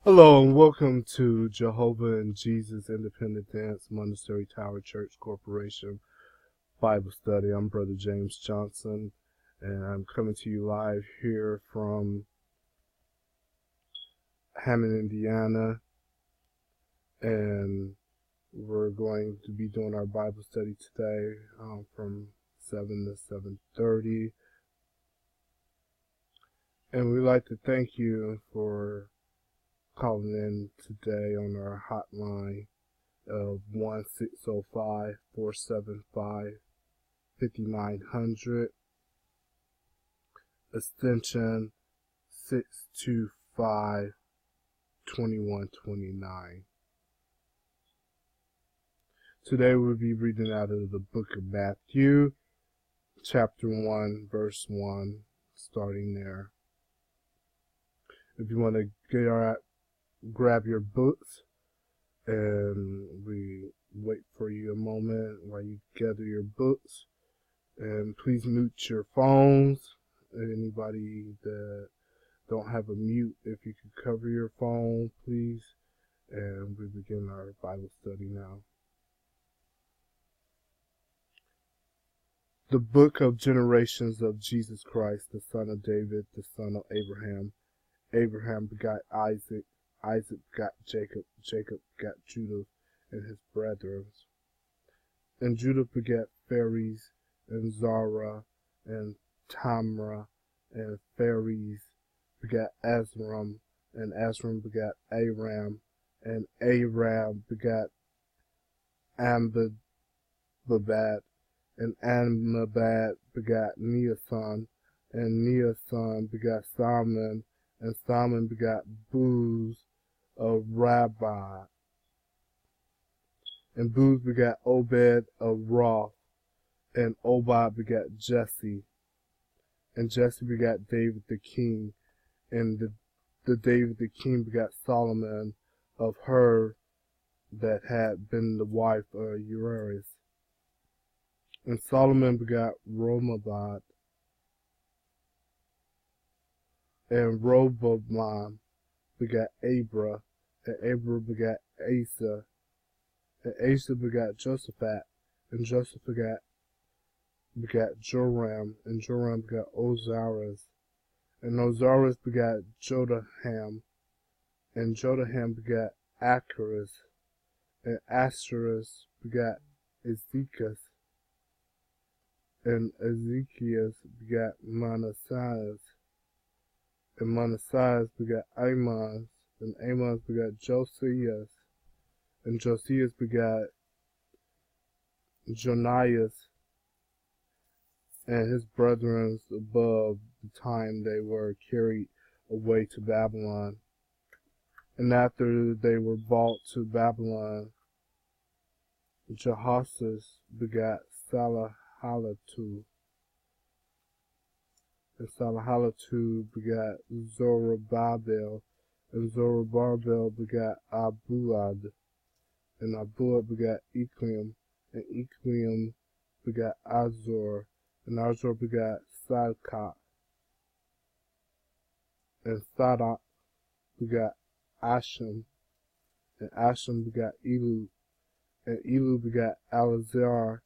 Hello and welcome to Jehovah and Jesus Independent Dance Monastery Tower Church Corporation Bible Study. I'm Brother James Johnson, and I'm coming to you live here from Hammond, Indiana, and we're going to be doing our Bible study today from 7 to 7:30, and we'd like to thank you for calling in today on our hotline of 1-605-475-5900, extension 625-2129. Today we'll be reading out of the book of Matthew, chapter 1, verse 1, starting there. If you want to grab your books, and we wait for you a moment while you gather your books, and please mute your phones. Anybody that don't have a mute, if you could cover your phone, please. And we begin our Bible study now. The book of generations of Jesus Christ, the son of David, the son of Abraham. Abraham begot Isaac, Isaac begot Jacob, Jacob begot Judah and his brethren. And Judah begat Phares, and Zara, and Tamra, and Phares begat Azram, and Azram begat Aram, and Aram begat Amminadab, and Amminadab begat Neasson, and Neasson begat Salmon, and Salmon begat Booz of Rabbi, and Booz begat Obed of Roth, and Obed begat Jesse, and Jesse begat David the king, and the David the king begat Solomon of her that had been the wife of Urias. And Solomon begat Romabad, and Roboam begat Abra, and Abra begat Asa, and Asa begat Josaphat, and Josaphat begat Joram, and Joram begat Osiris, and Osiris begat Jodaham, and Jodaham begat Acharis, and Acharis begat Ezekias, and Ezekias begat Manasseh, and Manasseh begat Amos, and Amos begat Josias, and Josias begat Jonias, and his brethren above the time they were carried away to Babylon. And after they were brought to Babylon, Jehoshaphat begat Salahallatu, and Salahallatu begat Zorobabel, and Zorobabel begat Abuad, and Abuad begat Eclim, and Eclim begat Azor, and Azor begat Sadok, and Sadok begat Asham, and Asham begat Elud, and Elud begat Eleazar,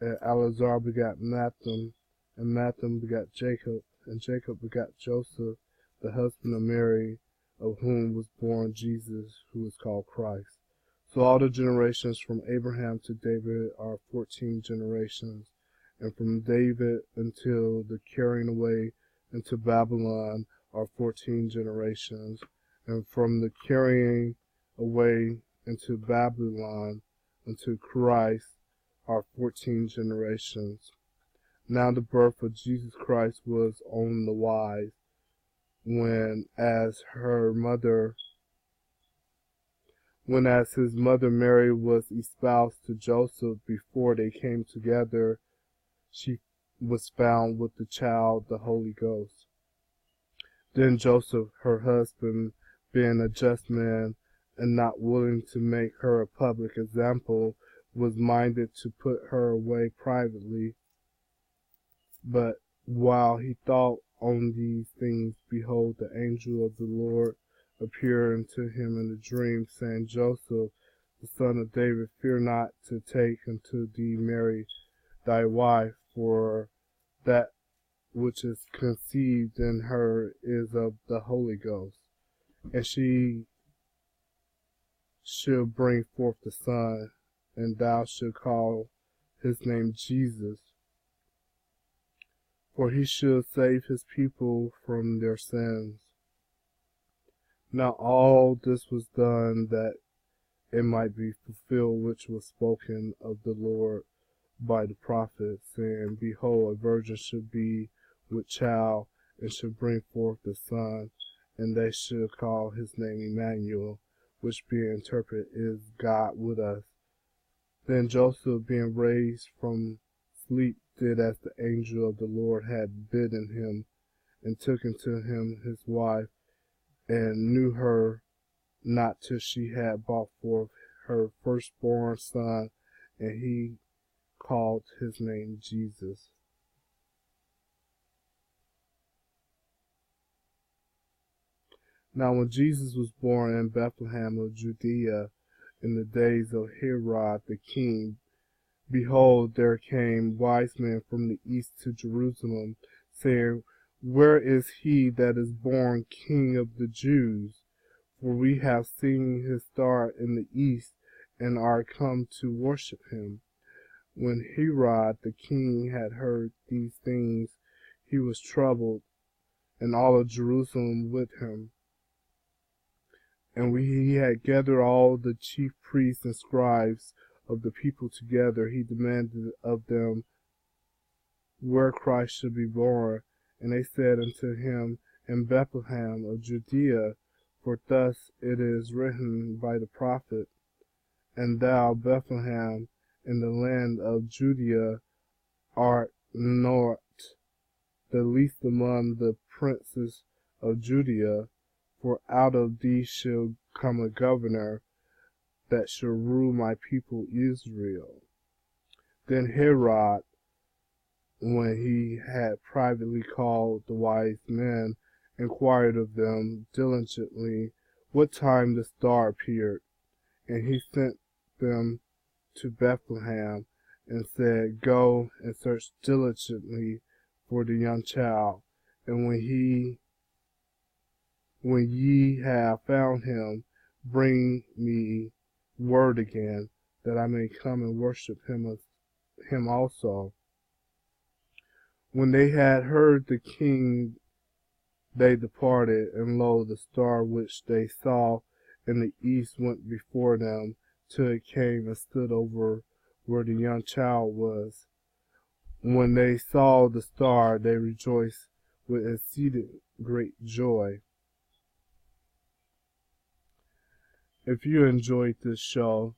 and Eleazar begat Matham, and Matham begat Jacob, and Jacob begat Joseph, the husband of Mary, of whom was born Jesus, who is called Christ. So all the generations from Abraham to David are 14 generations, and from David until the carrying away into Babylon are 14 generations, and from the carrying away into Babylon unto Christ are 14 generations. Now the birth of Jesus Christ was on the wise, when as his mother Mary was espoused to Joseph, before they came together, she was found with the child, the Holy Ghost. Then Joseph, her husband, being a just man, and not willing to make her a public example, was minded to put her away privately. But while he thought on these things, behold, the angel of the Lord appeared unto him in a dream, saying, Joseph, the son of David, fear not to take unto thee Mary thy wife, for that which is conceived in her is of the Holy Ghost. And she shall bring forth a son, and thou shalt call his name Jesus, for he shall save his people from their sins. Now all this was done that it might be fulfilled which was spoken of the Lord by the prophet, saying, Behold, a virgin shall be with child, and shall bring forth a son, and they shall call his name Emmanuel, which being interpreted is God with us. Then Joseph, being raised from sleep, did as the angel of the Lord had bidden him, and took unto him his wife, and knew her not till she had brought forth her firstborn son, and he called his name Jesus. Now when Jesus was born in Bethlehem of Judea in the days of Herod the king, behold, there came wise men from the east to Jerusalem, saying, Where is he that is born King of the Jews? For we have seen his star in the east, and are come to worship him. When Herod the king had heard these things, he was troubled, and all of Jerusalem with him. And when he had gathered all the chief priests and scribes of the people together, he demanded of them where Christ should be born. And they said unto him, In Bethlehem of Judea, for thus it is written by the prophet, And thou, Bethlehem, in the land of Judea, art not the least among the princes of Judea, for out of thee shall come a governor that shall rule my people Israel. Then Herod, when he had privately called the wise men, inquired of them diligently what time the star appeared. And he sent them to Bethlehem, and said, Go and search diligently for the young child, and when ye have found him, bring me word again, that I may come and worship him also. When they had heard the king, they departed, and lo, the star which they saw in the east went before them, till it came and stood over where the young child was. When they saw the star, they rejoiced with exceeding great joy. If you enjoyed this show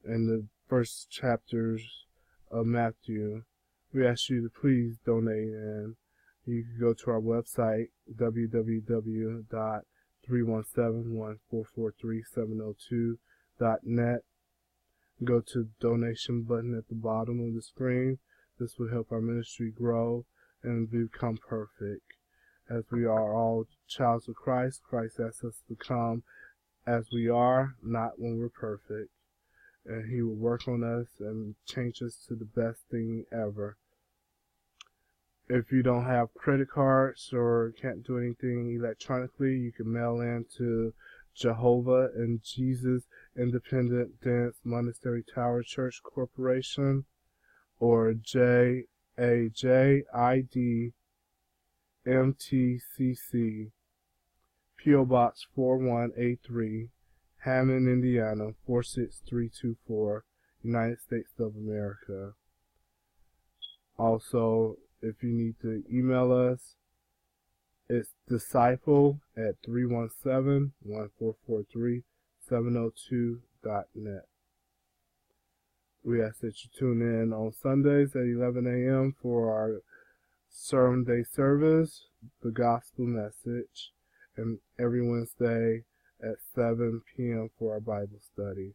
and the first chapters of Matthew, we ask you to please donate, and you can go to our website, www.317-1443702.net. Go to the donation button at the bottom of the screen. This will help our ministry grow and become perfect. As we are all childs of Christ, Christ asks us to come as we are, not when we're perfect. And he will work on us and change us to the best thing ever. If you don't have credit cards or can't do anything electronically, you can mail in to Jehovah and Jesus Independent Dance Monastery Tower Church Corporation, or JAJIDMTCC, P.O. Box 4183, Hammond, Indiana 46324, United States of America. Also, if you need to email us, it's disciple@317-1443-702.net. We ask that you tune in on Sundays at 11 a.m. for our Sunday service, the gospel message, and every Wednesday at 7 p.m. for our Bible study.